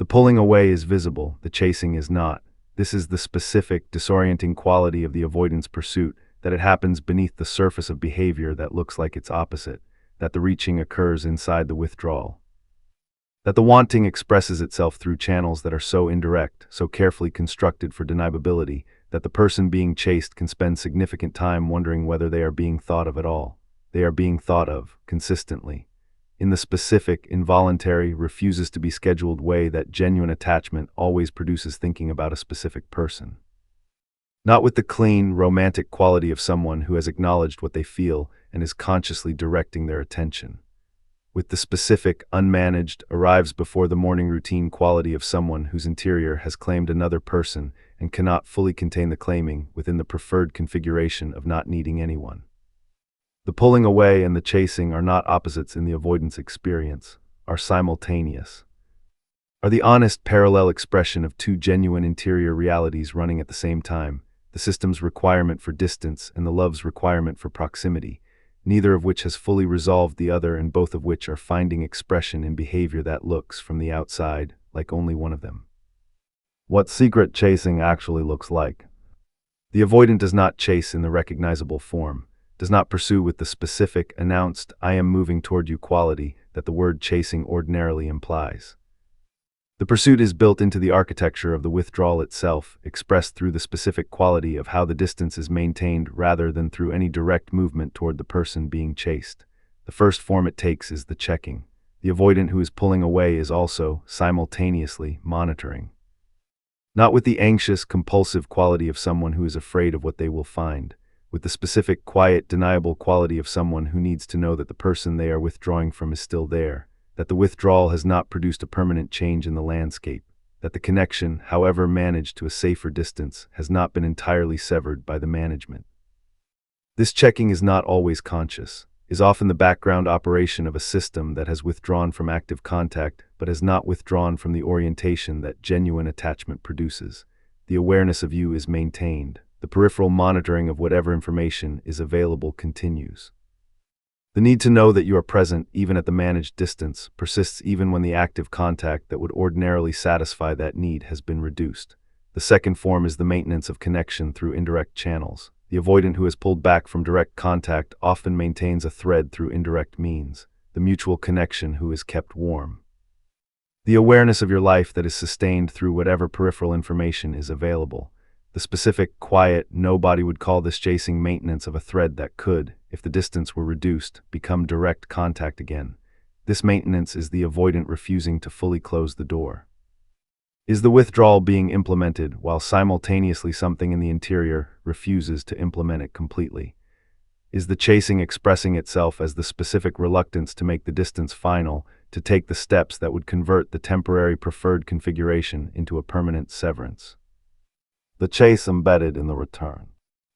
The pulling away is visible, the chasing is not. This is the specific, disorienting quality of the avoidance pursuit, that it happens beneath the surface of behavior that looks like its opposite, that the reaching occurs inside the withdrawal. That the wanting expresses itself through channels that are so indirect, so carefully constructed for deniability, that the person being chased can spend significant time wondering whether they are being thought of at all. They are being thought of, consistently. In the specific, involuntary, refuses to be scheduled way that genuine attachment always produces thinking about a specific person. Not with the clean, romantic quality of someone who has acknowledged what they feel and is consciously directing their attention. With the specific, unmanaged, arrives before the morning routine quality of someone whose interior has claimed another person and cannot fully contain the claiming within the preferred configuration of not needing anyone. The pulling away and the chasing are not opposites in the avoidance experience, are simultaneous. Are the honest parallel expression of two genuine interior realities running at the same time, the system's requirement for distance and the love's requirement for proximity, neither of which has fully resolved the other and both of which are finding expression in behavior that looks, from the outside, like only one of them. What secret chasing actually looks like. The avoidant does not chase in the recognizable form, does not pursue with the specific, announced, "I am moving toward you" quality that the word chasing ordinarily implies. The pursuit is built into the architecture of the withdrawal itself, expressed through the specific quality of how the distance is maintained rather than through any direct movement toward the person being chased. The first form it takes is the checking. The avoidant who is pulling away is also, simultaneously, monitoring. Not with the anxious, compulsive quality of someone who is afraid of what they will find, with the specific, quiet, deniable quality of someone who needs to know that the person they are withdrawing from is still there, that the withdrawal has not produced a permanent change in the landscape, that the connection, however managed to a safer distance, has not been entirely severed by the management. This checking is not always conscious, is often the background operation of a system that has withdrawn from active contact but has not withdrawn from the orientation that genuine attachment produces. The awareness of you is maintained. The peripheral monitoring of whatever information is available continues. The need to know that you are present, even at the managed distance, persists even when the active contact that would ordinarily satisfy that need has been reduced. The second form is the maintenance of connection through indirect channels. The avoidant who has pulled back from direct contact often maintains a thread through indirect means, the mutual connection who is kept warm. The awareness of your life that is sustained through whatever peripheral information is available. The specific, quiet, nobody would call this chasing maintenance of a thread that could, if the distance were reduced, become direct contact again. This maintenance is the avoidant refusing to fully close the door. Is the withdrawal being implemented while simultaneously something in the interior refuses to implement it completely? Is the chasing expressing itself as the specific reluctance to make the distance final, to take the steps that would convert the temporary preferred configuration into a permanent severance? The chase embedded in the return.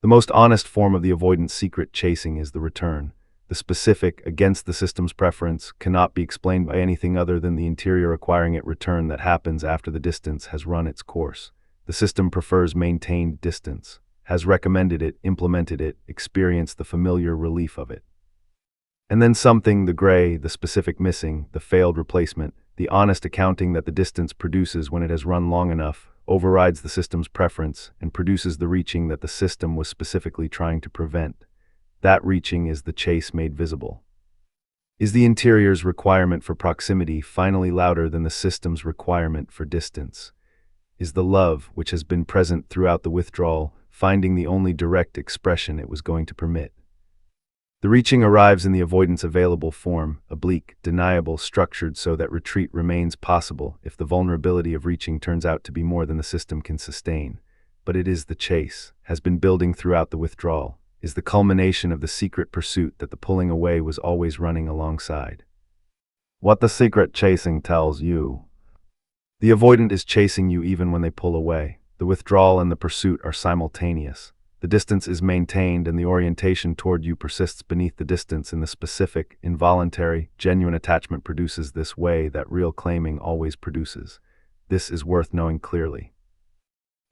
The most honest form of the avoidant secret chasing is the return. The specific, against the system's preference, cannot be explained by anything other than the interior requiring it return that happens after the distance has run its course. The system prefers maintained distance, has recommended it, implemented it, experienced the familiar relief of it. And then something, the gray, the specific missing, the failed replacement, the honest accounting that the distance produces when it has run long enough, overrides the system's preference and produces the reaching that the system was specifically trying to prevent. That reaching is the chase made visible. Is the interior's requirement for proximity finally louder than the system's requirement for distance? Is the love, which has been present throughout the withdrawal, finding the only direct expression it was going to permit? The reaching arrives in the avoidance available form, oblique, deniable, structured so that retreat remains possible if the vulnerability of reaching turns out to be more than the system can sustain. But it is the chase, has been building throughout the withdrawal, is the culmination of the secret pursuit that the pulling away was always running alongside. What the secret chasing tells you. The avoidant is chasing you even when they pull away. The withdrawal and the pursuit are simultaneous. The distance is maintained and the orientation toward you persists beneath the distance in the specific, involuntary, genuine attachment produces this way that real claiming always produces. This is worth knowing clearly.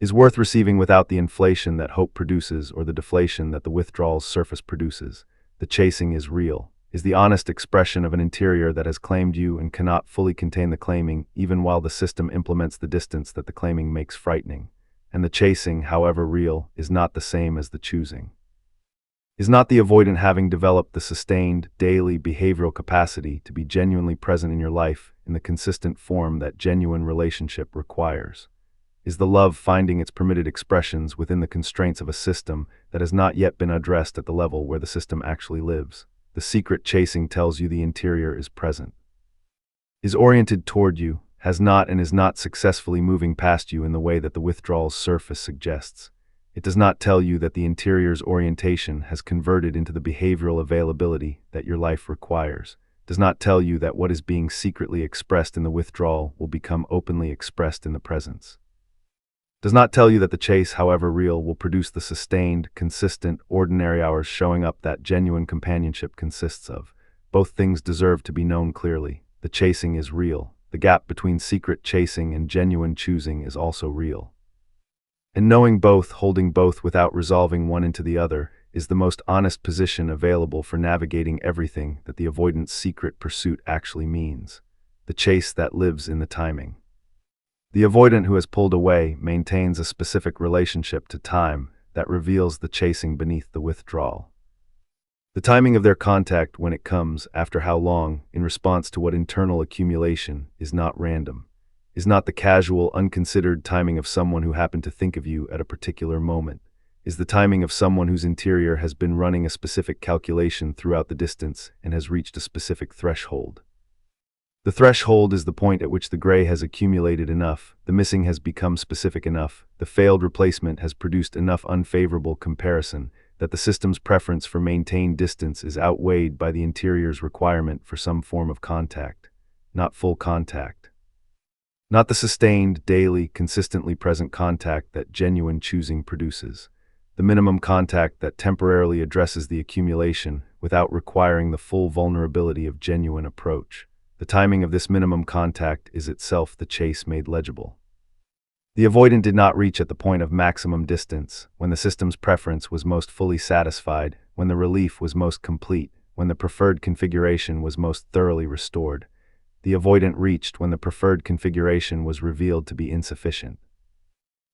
Is worth receiving without the inflation that hope produces or the deflation that the withdrawal's surface produces. The chasing is real, is the honest expression of an interior that has claimed you and cannot fully contain the claiming, even while the system implements the distance that the claiming makes frightening. And the chasing, however real, is not the same as the choosing. Is not the avoidant having developed the sustained, daily behavioral capacity to be genuinely present in your life in the consistent form that genuine relationship requires? Is the love finding its permitted expressions within the constraints of a system that has not yet been addressed at the level where the system actually lives? The secret chasing tells you the interior is present, is oriented toward you, has not and is not successfully moving past you in the way that the withdrawal's surface suggests. It does not tell you that the interior's orientation has converted into the behavioral availability that your life requires. It does not tell you that what is being secretly expressed in the withdrawal will become openly expressed in the presence. It does not tell you that the chase, however real, will produce the sustained, consistent, ordinary hours showing up that genuine companionship consists of. Both things deserve to be known clearly. The chasing is real. The gap between secret chasing and genuine choosing is also real. And knowing both, holding both without resolving one into the other, is the most honest position available for navigating everything that the avoidant's secret pursuit actually means. The chase that lives in the timing. The avoidant who has pulled away maintains a specific relationship to time that reveals the chasing beneath the withdrawal. The timing of their contact, when it comes, after how long, in response to what internal accumulation, is not random. Is not the casual, unconsidered timing of someone who happened to think of you at a particular moment. Is the timing of someone whose interior has been running a specific calculation throughout the distance and has reached a specific threshold. The threshold is the point at which the gray has accumulated enough, the missing has become specific enough, the failed replacement has produced enough unfavorable comparison that the system's preference for maintained distance is outweighed by the interior's requirement for some form of contact, not full contact. Not the sustained, daily, consistently present contact that genuine choosing produces. The minimum contact that temporarily addresses the accumulation without requiring the full vulnerability of genuine approach. The timing of this minimum contact is itself the chase made legible. The avoidant did not reach at the point of maximum distance, when the system's preference was most fully satisfied, when the relief was most complete, when the preferred configuration was most thoroughly restored. The avoidant reached when the preferred configuration was revealed to be insufficient.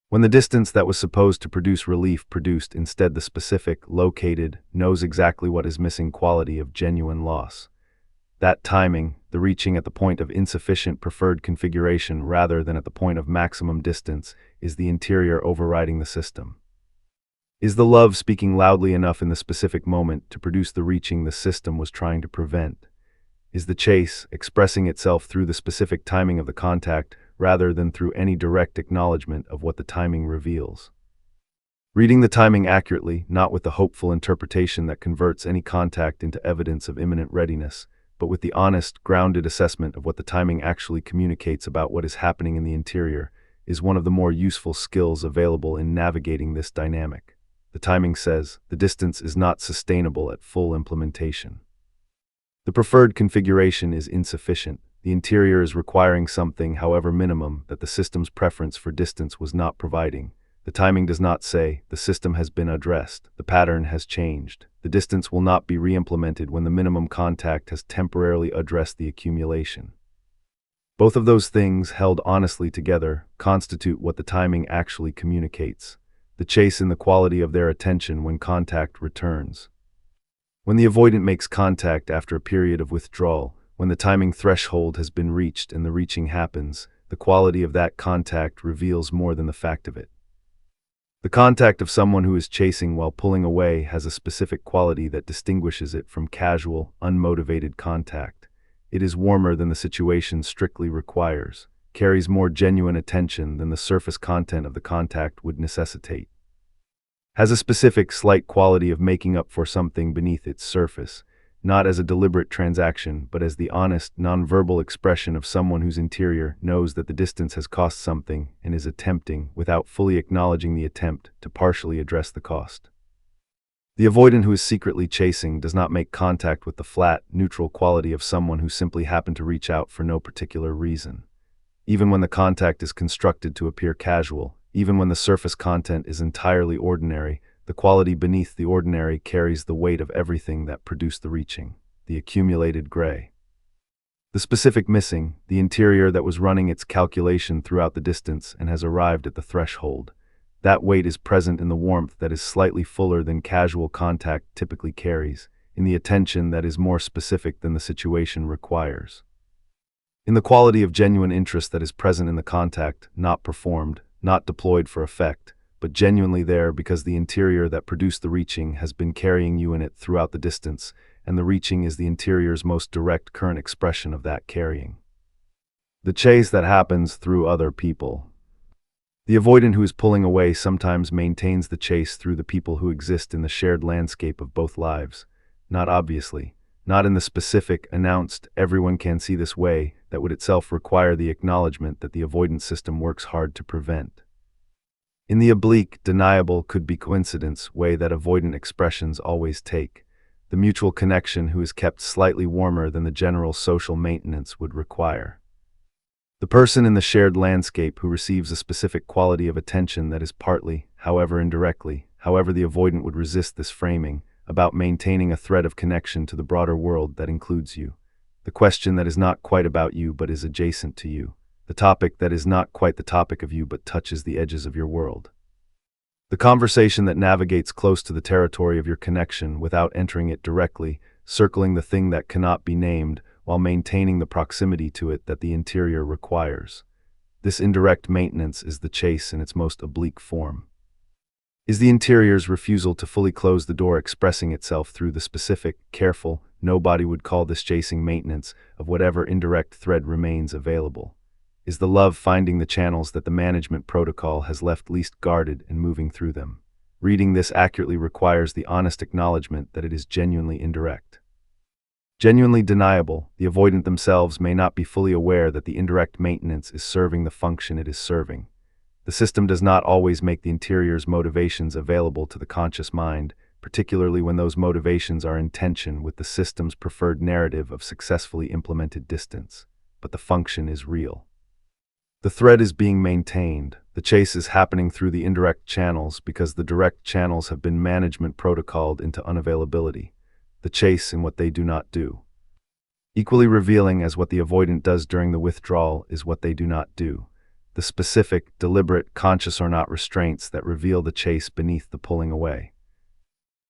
When the distance that was supposed to produce relief produced instead the specific, located, knows exactly what is missing quality of genuine loss. That timing, the reaching at the point of insufficient preferred configuration rather than at the point of maximum distance, is the interior overriding the system. Is the love speaking loudly enough in the specific moment to produce the reaching the system was trying to prevent? Is the chase expressing itself through the specific timing of the contact rather than through any direct acknowledgement of what the timing reveals? Reading the timing accurately, not with the hopeful interpretation that converts any contact into evidence of imminent readiness, but with the honest, grounded assessment of what the timing actually communicates about what is happening in the interior, is one of the more useful skills available in navigating this dynamic. The timing says, the distance is not sustainable at full implementation. The preferred configuration is insufficient. The interior is requiring something, however minimum, that the system's preference for distance was not providing. The timing does not say, the system has been addressed, the pattern has changed. The distance will not be re-implemented when the minimum contact has temporarily addressed the accumulation. Both of those things, held honestly together, constitute what the timing actually communicates. The chase in the quality of their attention when contact returns. When the avoidant makes contact after a period of withdrawal, when the timing threshold has been reached and the reaching happens, the quality of that contact reveals more than the fact of it. The contact of someone who is chasing while pulling away has a specific quality that distinguishes it from casual, unmotivated contact. It is warmer than the situation strictly requires, carries more genuine attention than the surface content of the contact would necessitate. Has a specific, slight quality of making up for something beneath its surface, not as a deliberate transaction, but as the honest, nonverbal expression of someone whose interior knows that the distance has cost something and is attempting, without fully acknowledging the attempt, to partially address the cost. The avoidant who is secretly chasing does not make contact with the flat, neutral quality of someone who simply happened to reach out for no particular reason. Even when the contact is constructed to appear casual, even when the surface content is entirely ordinary, the quality beneath the ordinary carries the weight of everything that produced the reaching. the accumulated gray. The specific missing, the interior that was running its calculation throughout the distance and has arrived at the threshold. That weight is present in the warmth that is slightly fuller than casual contact typically carries, in the attention that is more specific than the situation requires. In the quality of genuine interest that is present in the contact, not performed, not deployed for effect, but genuinely there because the interior that produced the reaching has been carrying you in it throughout the distance, and the reaching is the interior's most direct current expression of that carrying. The chase that happens through other people. The avoidant who is pulling away sometimes maintains the chase through the people who exist in the shared landscape of both lives, not obviously, not in the specific, announced, everyone can see this way, that would itself require the acknowledgement that the avoidance system works hard to prevent. In the oblique, deniable, could be coincidence way that avoidant expressions always take, the mutual connection who is kept slightly warmer than the general social maintenance would require. The person in the shared landscape who receives a specific quality of attention that is partly, however indirectly, however the avoidant would resist this framing, about maintaining a thread of connection to the broader world that includes you. The question that is not quite about you but is adjacent to you. The topic that is not quite the topic of you but touches the edges of your world. The conversation that navigates close to the territory of your connection without entering it directly, circling the thing that cannot be named, while maintaining the proximity to it that the interior requires. This indirect maintenance is the chase in its most oblique form. Is the interior's refusal to fully close the door expressing itself through the specific, careful, nobody would call this chasing maintenance of whatever indirect thread remains available? Is the love finding the channels that the management protocol has left least guarded and moving through them? Reading this accurately requires the honest acknowledgement that it is genuinely indirect. Genuinely deniable, the avoidant themselves may not be fully aware that the indirect maintenance is serving the function it is serving. The system does not always make the interior's motivations available to the conscious mind, particularly when those motivations are in tension with the system's preferred narrative of successfully implemented distance. But the function is real. The thread is being maintained. The chase is happening through the indirect channels because the direct channels have been management protocoled into unavailability. The chase in what they do not do. Equally revealing as what the avoidant does during the withdrawal is what they do not do. The specific, deliberate, conscious or not restraints that reveal the chase beneath the pulling away.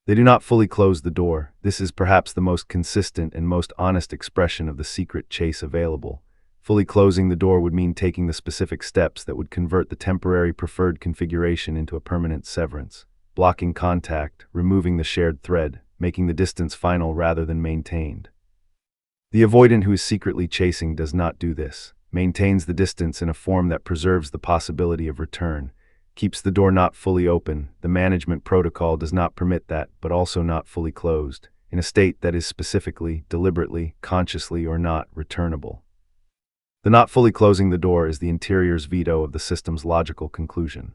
They do not fully close the door. This is perhaps the most consistent and most honest expression of the secret chase available. Fully closing the door would mean taking the specific steps that would convert the temporary preferred configuration into a permanent severance, blocking contact, removing the shared thread, making the distance final rather than maintained. The avoidant who is secretly chasing does not do this, maintains the distance in a form that preserves the possibility of return, keeps the door not fully open. The management protocol does not permit that, but also not fully closed, in a state that is specifically, deliberately, consciously or not returnable. The not fully closing the door is the interior's veto of the system's logical conclusion.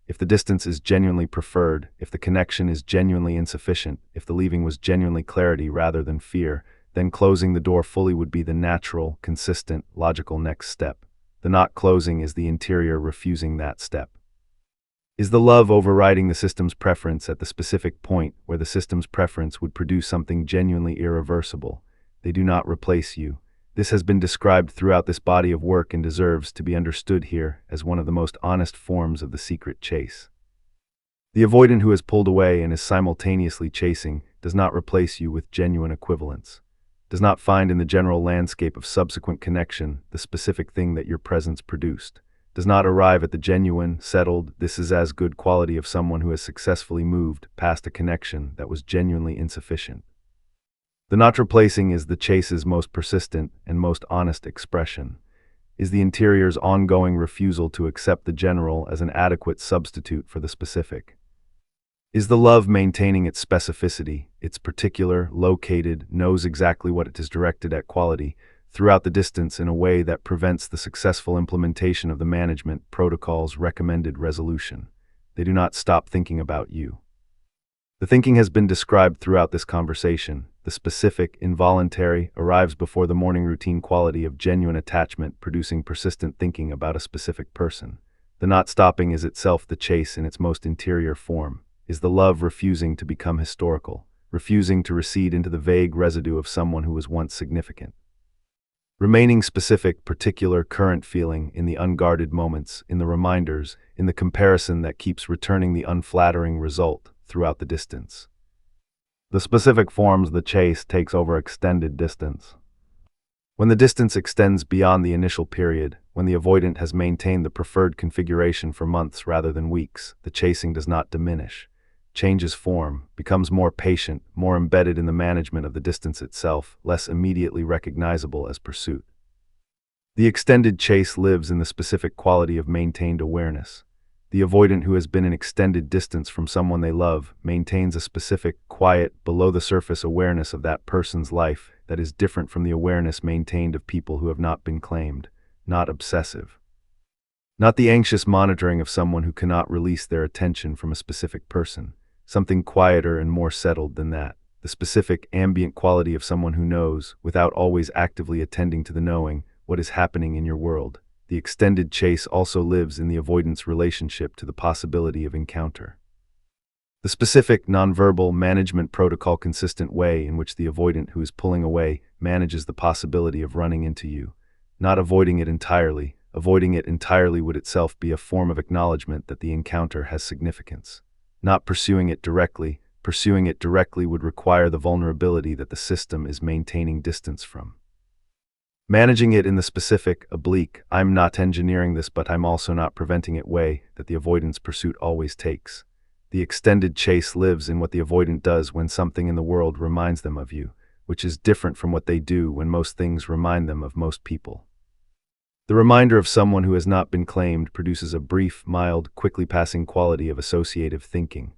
If the distance is genuinely preferred, if the connection is genuinely insufficient, if the leaving was genuinely clarity rather than fear, then closing the door fully would be the natural, consistent, logical next step. The not closing is the interior refusing that step. Is the love overriding the system's preference at the specific point where the system's preference would produce something genuinely irreversible? They do not replace you. This has been described throughout this body of work and deserves to be understood here as one of the most honest forms of the secret chase. The avoidant who has pulled away and is simultaneously chasing does not replace you with genuine equivalence, does not find in the general landscape of subsequent connection the specific thing that your presence produced, does not arrive at the genuine, settled, this is as good quality of someone who has successfully moved past a connection that was genuinely insufficient. The not replacing is the chase's most persistent and most honest expression, is the interior's ongoing refusal to accept the general as an adequate substitute for the specific. Is the love maintaining its specificity, its particular, located, knows exactly what it is directed at quality, throughout the distance in a way that prevents the successful implementation of the management protocol's recommended resolution. They do not stop thinking about you. The thinking has been described throughout this conversation. The specific, involuntary, arrives before the morning routine quality of genuine attachment producing persistent thinking about a specific person. The not stopping is itself the chase in its most interior form, is the love refusing to become historical, refusing to recede into the vague residue of someone who was once significant. Remaining specific, particular, current feeling in the unguarded moments, in the reminders, in the comparison that keeps returning the unflattering result throughout the distance. The specific forms the chase takes over extended distance. When the distance extends beyond the initial period, when the avoidant has maintained the preferred configuration for months rather than weeks, the chasing does not diminish. Changes form, becomes more patient, more embedded in the management of the distance itself, less immediately recognizable as pursuit. The extended chase lives in the specific quality of maintained awareness. The avoidant who has been in extended distance from someone they love maintains a specific, quiet, below-the-surface awareness of that person's life that is different from the awareness maintained of people who have not been claimed, not obsessive. Not the anxious monitoring of someone who cannot release their attention from a specific person. Something quieter and more settled than that. The specific, ambient quality of someone who knows, without always actively attending to the knowing, what is happening in your world. The extended chase also lives in the avoidance relationship to the possibility of encounter. The specific, nonverbal, management protocol consistent way in which the avoidant who is pulling away manages the possibility of running into you. Not avoiding it entirely. Avoiding it entirely would itself be a form of acknowledgement that the encounter has significance. Not pursuing it directly would require the vulnerability that the system is maintaining distance from. Managing it in the specific, oblique, I'm not engineering this but I'm also not preventing it way that the avoidance pursuit always takes. The extended chase lives in what the avoidant does when something in the world reminds them of you, which is different from what they do when most things remind them of most people. The reminder of someone who has not been claimed produces a brief, mild, quickly passing quality of associative thinking.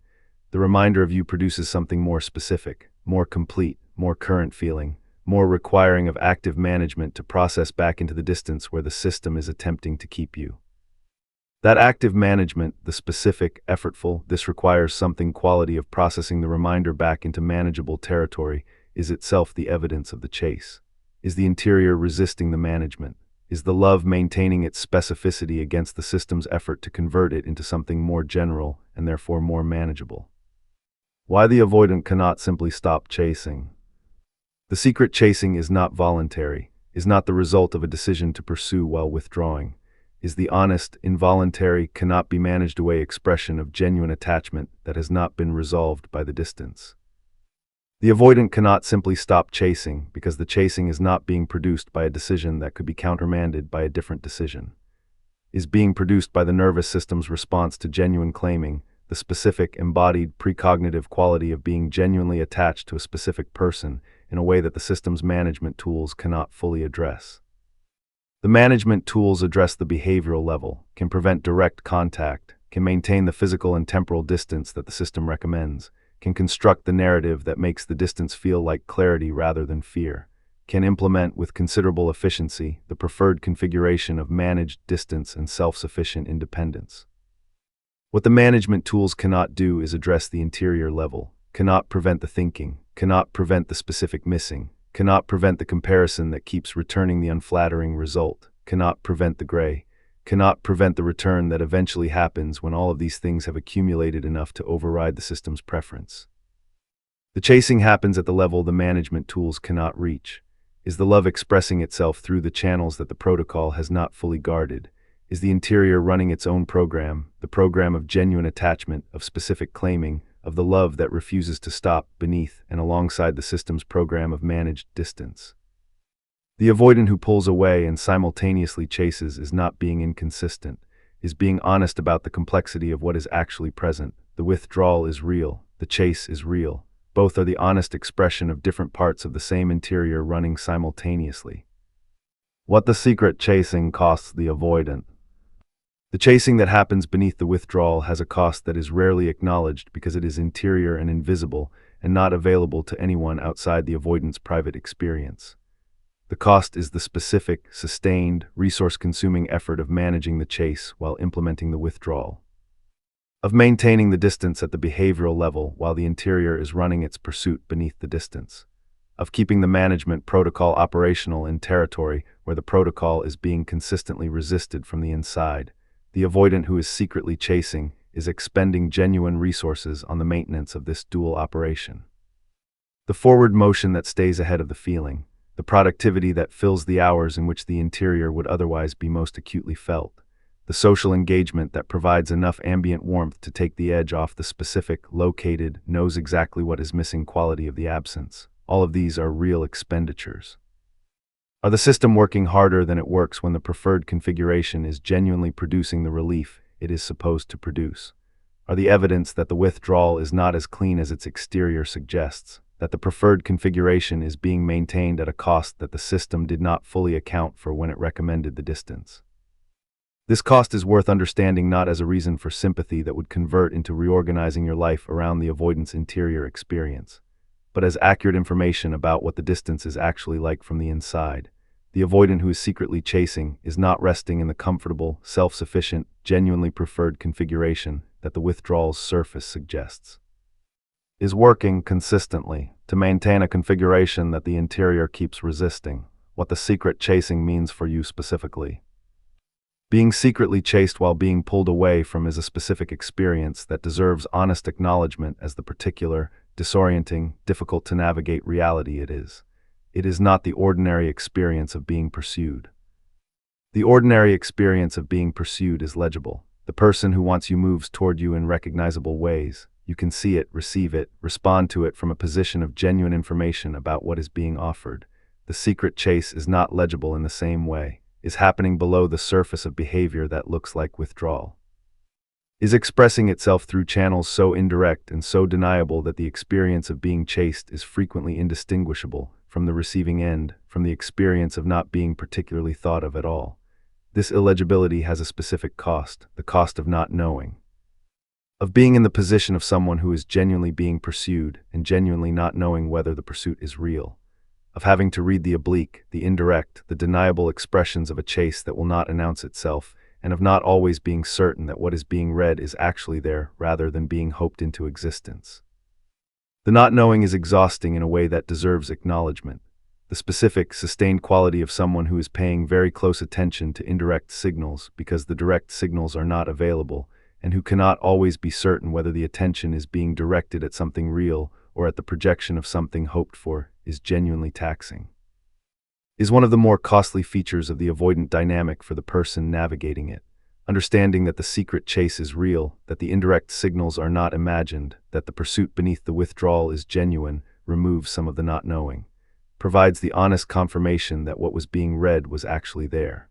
The reminder of you produces something more specific, more complete, more current feeling, more requiring of active management to process back into the distance where the system is attempting to keep you. That active management, the specific, effortful, this requires something quality of processing the reminder back into manageable territory, is itself the evidence of the chase. Is the interior resisting the management? Is the love maintaining its specificity against the system's effort to convert it into something more general and therefore more manageable? Why the avoidant cannot simply stop chasing. The secret chasing is not voluntary, is not the result of a decision to pursue while withdrawing, is the honest, involuntary, cannot be managed away expression of genuine attachment that has not been resolved by the distance. The avoidant cannot simply stop chasing because the chasing is not being produced by a decision that could be countermanded by a different decision. Is being produced by the nervous system's response to genuine claiming, the specific, embodied, precognitive quality of being genuinely attached to a specific person in a way that the system's management tools cannot fully address. The management tools address the behavioral level, can prevent direct contact, can maintain the physical and temporal distance that the system recommends, can construct the narrative that makes the distance feel like clarity rather than fear, can implement with considerable efficiency the preferred configuration of managed distance and self-sufficient independence. What the management tools cannot do is address the interior level, cannot prevent the thinking, cannot prevent the specific missing, cannot prevent the comparison that keeps returning the unflattering result, cannot prevent the gray, cannot prevent the return that eventually happens when all of these things have accumulated enough to override the system's preference. The chasing happens at the level the management tools cannot reach. Is the love expressing itself through the channels that the protocol has not fully guarded? Is the interior running its own program, the program of genuine attachment, of specific claiming, of the love that refuses to stop beneath and alongside the system's program of managed distance? The avoidant who pulls away and simultaneously chases is not being inconsistent, is being honest about the complexity of what is actually present. The withdrawal is real, the chase is real. Both are the honest expression of different parts of the same interior running simultaneously. What the secret chasing costs the avoidant. The chasing that happens beneath the withdrawal has a cost that is rarely acknowledged because it is interior and invisible and not available to anyone outside the avoidant's private experience. The cost is the specific, sustained, resource-consuming effort of managing the chase while implementing the withdrawal, of maintaining the distance at the behavioral level while the interior is running its pursuit beneath the distance, of keeping the management protocol operational in territory where the protocol is being consistently resisted from the inside. The avoidant who is secretly chasing is expending genuine resources on the maintenance of this dual operation. The forward motion that stays ahead of the feeling, the productivity that fills the hours in which the interior would otherwise be most acutely felt, the social engagement that provides enough ambient warmth to take the edge off the specific, located, knows exactly what is missing quality of the absence. All of these are real expenditures. Are the system working harder than it works when the preferred configuration is genuinely producing the relief it is supposed to produce? Are the evidence that the withdrawal is not as clean as its exterior suggests, that the preferred configuration is being maintained at a cost that the system did not fully account for when it recommended the distance? This cost is worth understanding not as a reason for sympathy that would convert into reorganizing your life around the avoidance interior experience, but as accurate information about what the distance is actually like from the inside. The avoidant who is secretly chasing is not resting in the comfortable, self-sufficient, genuinely preferred configuration that the withdrawal's surface suggests. Is working consistently to maintain a configuration that the interior keeps resisting, what the secret chasing means for you specifically. Being secretly chased while being pulled away from is a specific experience that deserves honest acknowledgement as the particular, disorienting, difficult to navigate reality it is. It is not the ordinary experience of being pursued. The ordinary experience of being pursued is legible. The person who wants you moves toward you in recognizable ways. You can see it, receive it, respond to it from a position of genuine information about what is being offered. The secret chase is not legible in the same way, is happening below the surface of behavior that looks like withdrawal. Is expressing itself through channels so indirect and so deniable that the experience of being chased is frequently indistinguishable from the receiving end, from the experience of not being particularly thought of at all. This illegibility has a specific cost, the cost of not knowing. Of being in the position of someone who is genuinely being pursued and genuinely not knowing whether the pursuit is real. Of having to read the oblique, the indirect, the deniable expressions of a chase that will not announce itself, and of not always being certain that what is being read is actually there rather than being hoped into existence. The not knowing is exhausting in a way that deserves acknowledgement. The specific, sustained quality of someone who is paying very close attention to indirect signals because the direct signals are not available, and who cannot always be certain whether the attention is being directed at something real or at the projection of something hoped for, is genuinely taxing. Is one of the more costly features of the avoidant dynamic for the person navigating it. Understanding that the secret chase is real, that the indirect signals are not imagined, that the pursuit beneath the withdrawal is genuine, removes some of the not knowing, provides the honest confirmation that what was being read was actually there.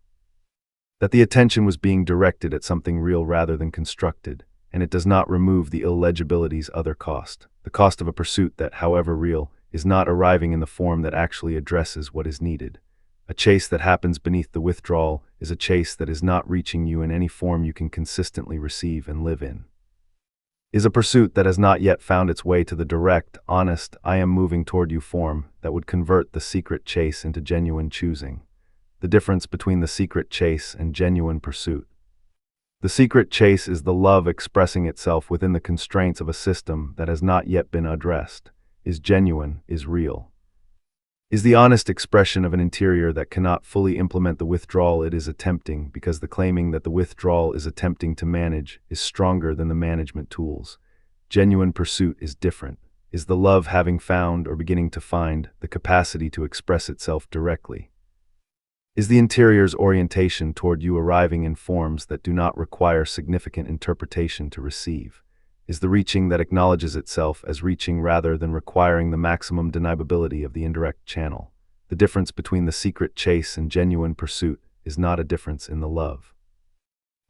That the attention was being directed at something real rather than constructed, and it does not remove the illegibility's other cost, the cost of a pursuit that, however real, is not arriving in the form that actually addresses what is needed. A chase that happens beneath the withdrawal is a chase that is not reaching you in any form you can consistently receive and live in. Is a pursuit that has not yet found its way to the direct, honest, I am moving toward you form that would convert the secret chase into genuine choosing. The difference between the secret chase and genuine pursuit. The secret chase is the love expressing itself within the constraints of a system that has not yet been addressed, is genuine, is real. Is the honest expression of an interior that cannot fully implement the withdrawal it is attempting because the claiming that the withdrawal is attempting to manage is stronger than the management tools. Genuine pursuit is different, is the love having found or beginning to find the capacity to express itself directly. Is the interior's orientation toward you arriving in forms that do not require significant interpretation to receive? Is the reaching that acknowledges itself as reaching rather than requiring the maximum deniability of the indirect channel? The difference between the secret chase and genuine pursuit is not a difference in the love.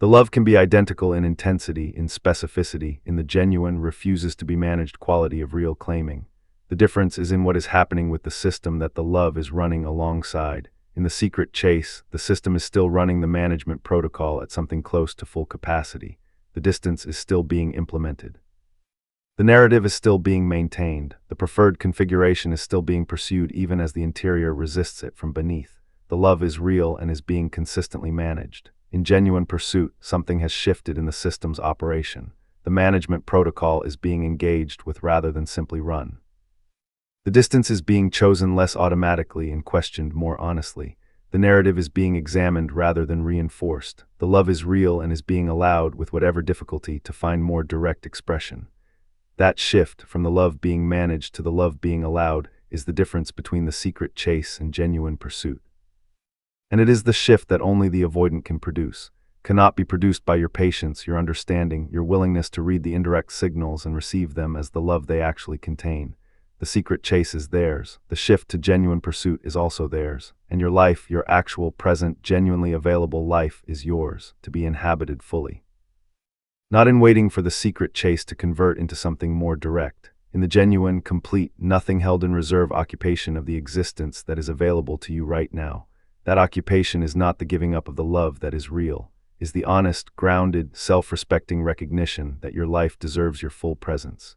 The love can be identical in intensity, in specificity, in the genuine, refuses to be managed quality of real claiming. The difference is in what is happening with the system that the love is running alongside. In the secret chase, the system is still running the management protocol at something close to full capacity. The distance is still being implemented. The narrative is still being maintained. The preferred configuration is still being pursued even as the interior resists it from beneath. The love is real and is being consistently managed. In genuine pursuit, something has shifted in the system's operation. The management protocol is being engaged with rather than simply run. The distance is being chosen less automatically and questioned more honestly. The narrative is being examined rather than reinforced. The love is real and is being allowed, with whatever difficulty, to find more direct expression. That shift from the love being managed to the love being allowed is the difference between the secret chase and genuine pursuit. And it is the shift that only the avoidant can produce, cannot be produced by your patience, your understanding, your willingness to read the indirect signals and receive them as the love they actually contain. The secret chase is theirs, the shift to genuine pursuit is also theirs, and your life, your actual, present, genuinely available life is yours, to be inhabited fully. Not in waiting for the secret chase to convert into something more direct, in the genuine, complete, nothing held in reserve occupation of the existence that is available to you right now. That occupation is not the giving up of the love that is real, is the honest, grounded, self-respecting recognition that your life deserves your full presence.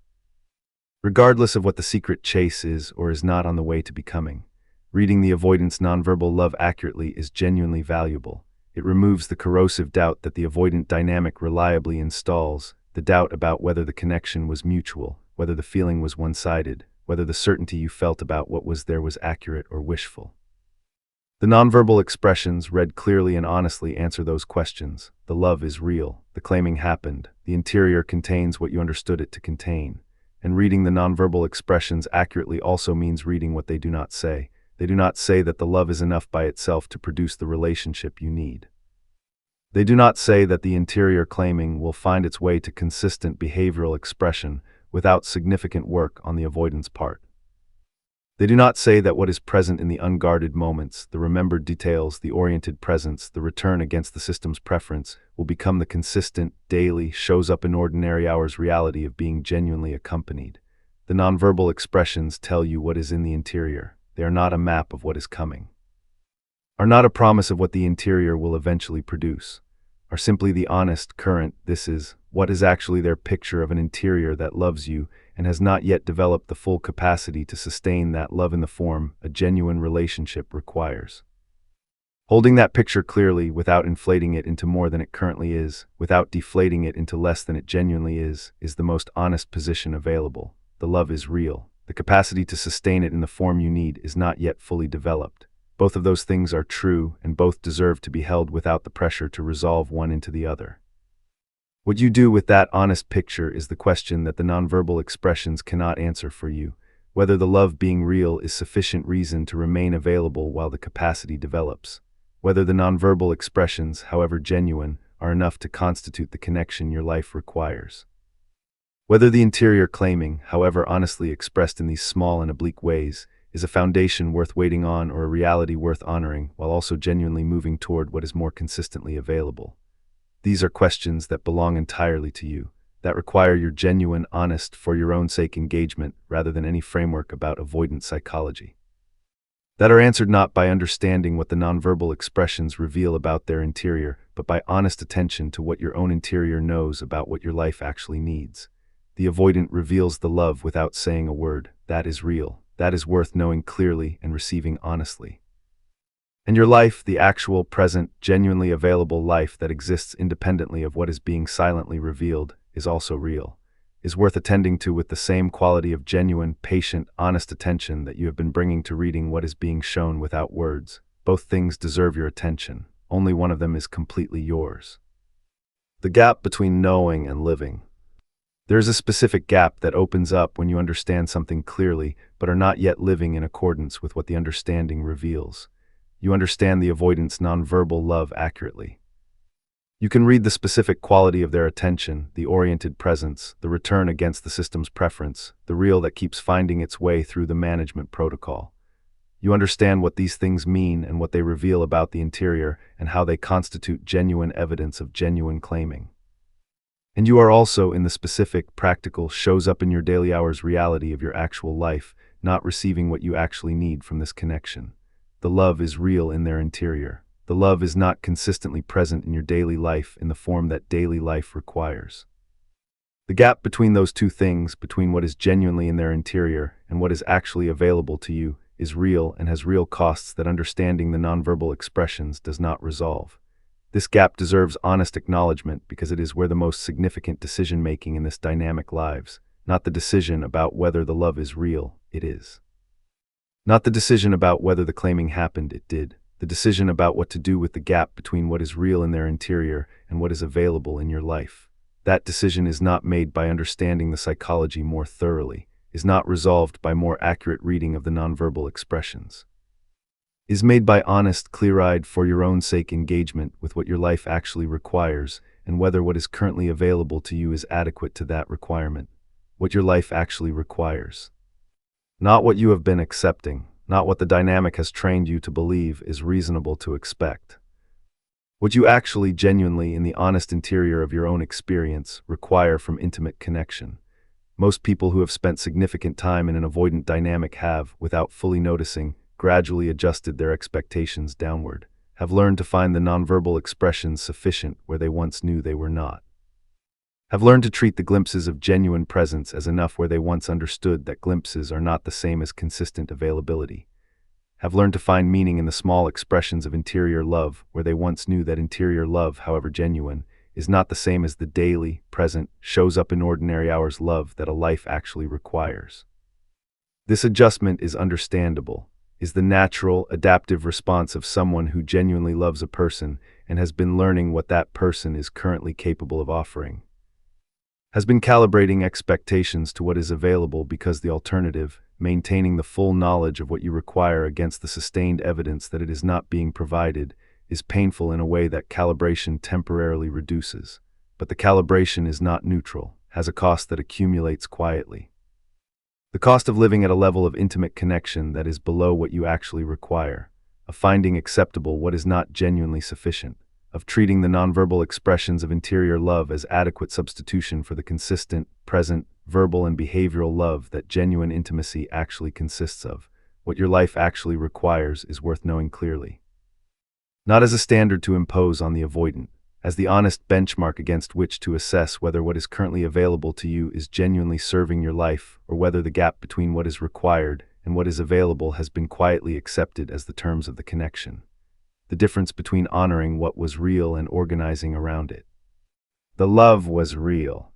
Regardless of what the secret chase is or is not on the way to becoming, reading the avoidance nonverbal love accurately is genuinely valuable. It removes the corrosive doubt that the avoidant dynamic reliably installs, the doubt about whether the connection was mutual, whether the feeling was one-sided, whether the certainty you felt about what was there was accurate or wishful. The nonverbal expressions, read clearly and honestly, answer those questions. The love is real. The claiming happened. The interior contains what you understood it to contain. And reading the nonverbal expressions accurately also means reading what they do not say. They do not say that the love is enough by itself to produce the relationship you need. They do not say that the interior claiming will find its way to consistent behavioral expression without significant work on the avoidance part. They do not say that what is present in the unguarded moments, the remembered details, the oriented presence, the return against the system's preference, will become the consistent, daily, shows up in ordinary hours reality of being genuinely accompanied. The nonverbal expressions tell you what is in the interior. They are not a map of what is coming, are not a promise of what the interior will eventually produce, are simply the honest, current, this is, what is actually their picture of an interior that loves you and has not yet developed the full capacity to sustain that love in the form a genuine relationship requires. Holding that picture clearly without inflating it into more than it currently is, without deflating it into less than it genuinely is the most honest position available. The love is real. The capacity to sustain it in the form you need is not yet fully developed. Both of those things are true, and both deserve to be held without the pressure to resolve one into the other. What you do with that honest picture is the question that the nonverbal expressions cannot answer for you, whether the love being real is sufficient reason to remain available while the capacity develops, whether the nonverbal expressions, however genuine, are enough to constitute the connection your life requires. Whether the interior claiming, however honestly expressed in these small and oblique ways, is a foundation worth waiting on or a reality worth honoring while also genuinely moving toward what is more consistently available. These are questions that belong entirely to you, that require your genuine, honest, for your own sake engagement rather than any framework about avoidant psychology. That are answered not by understanding what the nonverbal expressions reveal about their interior, but by honest attention to what your own interior knows about what your life actually needs. The avoidant reveals the love without saying a word. That is real. That is worth knowing clearly and receiving honestly. And your life, the actual, present, genuinely available life that exists independently of what is being silently revealed, is also real, is worth attending to with the same quality of genuine, patient, honest attention that you have been bringing to reading what is being shown without words. Both things deserve your attention. Only one of them is completely yours. The gap between knowing and living. There is a specific gap that opens up when you understand something clearly, but are not yet living in accordance with what the understanding reveals. You understand the avoidance nonverbal love accurately. You can read the specific quality of their attention, the oriented presence, the return against the system's preference, the real that keeps finding its way through the management protocol. You understand what these things mean and what they reveal about the interior and how they constitute genuine evidence of genuine claiming. And you are also in the specific, practical, shows up in your daily hours reality of your actual life, not receiving what you actually need from this connection. The love is real in their interior. The love is not consistently present in your daily life in the form that daily life requires. The gap between those two things, between what is genuinely in their interior and what is actually available to you, is real and has real costs that understanding the nonverbal expressions does not resolve. This gap deserves honest acknowledgement because it is where the most significant decision-making in this dynamic lives, not the decision about whether the love is real, it is. Not the decision about whether the claiming happened, it did. The decision about what to do with the gap between what is real in their interior and what is available in your life. That decision is not made by understanding the psychology more thoroughly, is not resolved by more accurate reading of the nonverbal expressions. Is made by honest, clear-eyed, for your own sake engagement with what your life actually requires and whether what is currently available to you is adequate to that requirement. What your life actually requires. Not what you have been accepting, not what the dynamic has trained you to believe is reasonable to expect. What you actually genuinely, in the honest interior of your own experience, require from intimate connection. Most people who have spent significant time in an avoidant dynamic have, without fully noticing, gradually adjusted their expectations downward, have learned to find the nonverbal expressions sufficient where they once knew they were not. Have learned to treat the glimpses of genuine presence as enough where they once understood that glimpses are not the same as consistent availability. Have learned to find meaning in the small expressions of interior love where they once knew that interior love, however genuine, is not the same as the daily, present, shows up in ordinary hours love that a life actually requires. This adjustment is understandable, is the natural, adaptive response of someone who genuinely loves a person and has been learning what that person is currently capable of offering. Has been calibrating expectations to what is available because the alternative, maintaining the full knowledge of what you require against the sustained evidence that it is not being provided, is painful in a way that calibration temporarily reduces. But the calibration is not neutral, has a cost that accumulates quietly. The cost of living at a level of intimate connection that is below what you actually require, of finding acceptable what is not genuinely sufficient, of treating the nonverbal expressions of interior love as adequate substitution for the consistent, present, verbal and behavioral love that genuine intimacy actually consists of. What your life actually requires is worth knowing clearly. Not as a standard to impose on the avoidant, as the honest benchmark against which to assess whether what is currently available to you is genuinely serving your life, or whether the gap between what is required and what is available has been quietly accepted as the terms of the connection. The difference between honoring what was real and organizing around it. The love was real.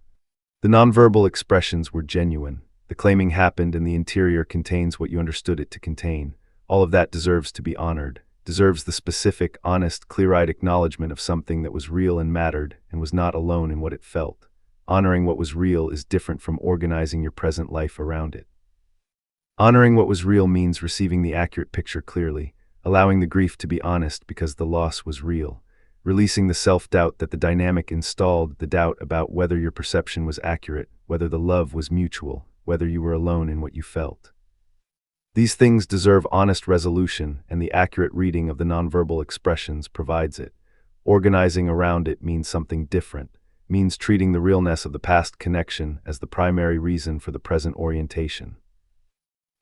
The nonverbal expressions were genuine. The claiming happened and the interior contains what you understood it to contain. All of that deserves to be honored, deserves the specific, honest, clear-eyed acknowledgement of something that was real and mattered and was not alone in what it felt. Honoring what was real is different from organizing your present life around it. Honoring what was real means receiving the accurate picture clearly, allowing the grief to be honest because the loss was real, releasing the self-doubt that the dynamic installed, the doubt about whether your perception was accurate, whether the love was mutual, whether you were alone in what you felt. These things deserve honest resolution, and the accurate reading of the nonverbal expressions provides it. Organizing around it means something different, means treating the realness of the past connection as the primary reason for the present orientation.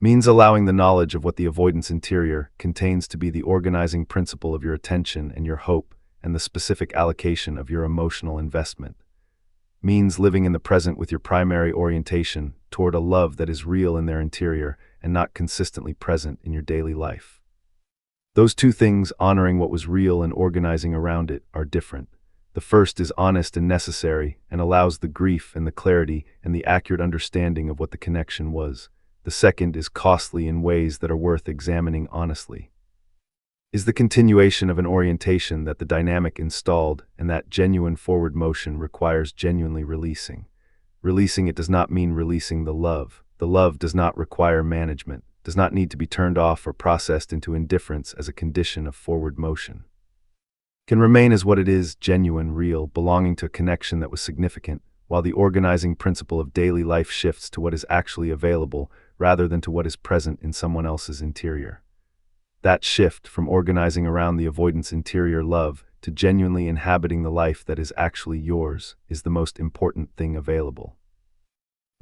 Means allowing the knowledge of what the avoidance interior contains to be the organizing principle of your attention and your hope and the specific allocation of your emotional investment. Means living in the present with your primary orientation toward a love that is real in their interior and not consistently present in your daily life. Those two things, honoring what was real and organizing around it, are different. The first is honest and necessary and allows the grief and the clarity and the accurate understanding of what the connection was. The second is costly in ways that are worth examining honestly. Is the continuation of an orientation that the dynamic installed and that genuine forward motion requires genuinely releasing. Releasing it does not mean releasing the love. The love does not require management, does not need to be turned off or processed into indifference as a condition of forward motion. Can remain as what it is, genuine, real, belonging to a connection that was significant, while the organizing principle of daily life shifts to what is actually available rather than to what is present in someone else's interior. That shift from organizing around the avoidance interior love to genuinely inhabiting the life that is actually yours is the most important thing available.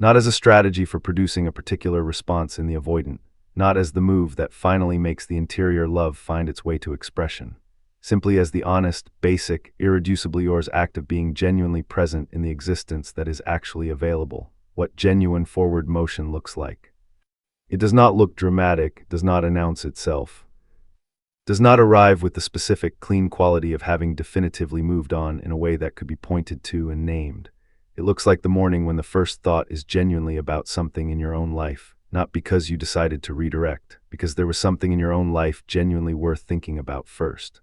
Not as a strategy for producing a particular response in the avoidant, not as the move that finally makes the interior love find its way to expression, simply as the honest, basic, irreducibly yours act of being genuinely present in the existence that is actually available, what genuine forward motion looks like. It does not look dramatic, does not announce itself, does not arrive with the specific, clean quality of having definitively moved on in a way that could be pointed to and named. It looks like the morning when the first thought is genuinely about something in your own life, not because you decided to redirect, because there was something in your own life genuinely worth thinking about first.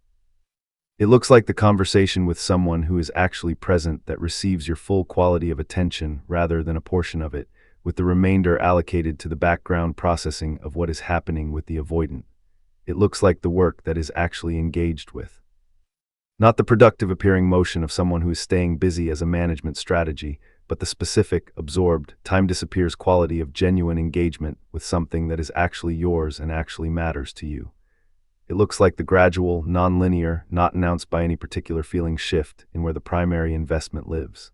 It looks like the conversation with someone who is actually present that receives your full quality of attention rather than a portion of it, with the remainder allocated to the background processing of what is happening with the avoidant. It looks like the work that is actually engaged with. Not the productive appearing motion of someone who is staying busy as a management strategy, but the specific, absorbed, time disappears quality of genuine engagement with something that is actually yours and actually matters to you. It looks like the gradual, non-linear, not announced by any particular feeling shift in where the primary investment lives.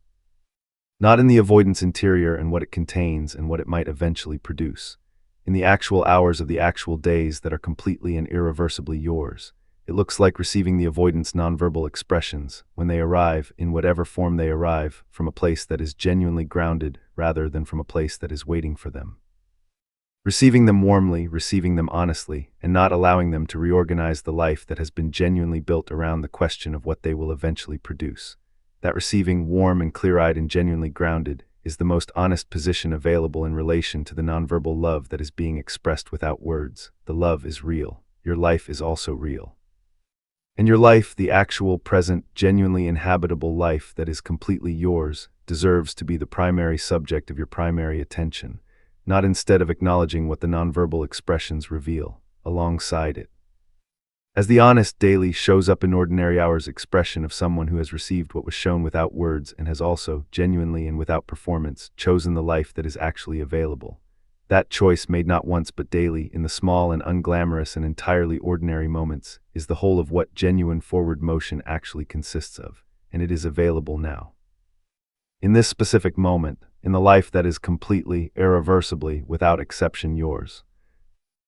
Not in the avoidance interior and what it contains and what it might eventually produce. In the actual hours of the actual days that are completely and irreversibly yours. It looks like receiving the avoidance nonverbal expressions, when they arrive, in whatever form they arrive, from a place that is genuinely grounded rather than from a place that is waiting for them. Receiving them warmly, receiving them honestly, and not allowing them to reorganize the life that has been genuinely built around the question of what they will eventually produce. That receiving, warm and clear-eyed and genuinely grounded, is the most honest position available in relation to the nonverbal love that is being expressed without words. The love is real. Your life is also real. And your life, the actual, present, genuinely inhabitable life that is completely yours, deserves to be the primary subject of your primary attention, not instead of acknowledging what the nonverbal expressions reveal, alongside it. As the honest daily shows up in ordinary hours expression of someone who has received what was shown without words and has also, genuinely and without performance, chosen the life that is actually available. That choice made not once but daily, in the small and unglamorous and entirely ordinary moments, is the whole of what genuine forward motion actually consists of, and it is available now. In this specific moment, in the life that is completely, irreversibly, without exception yours.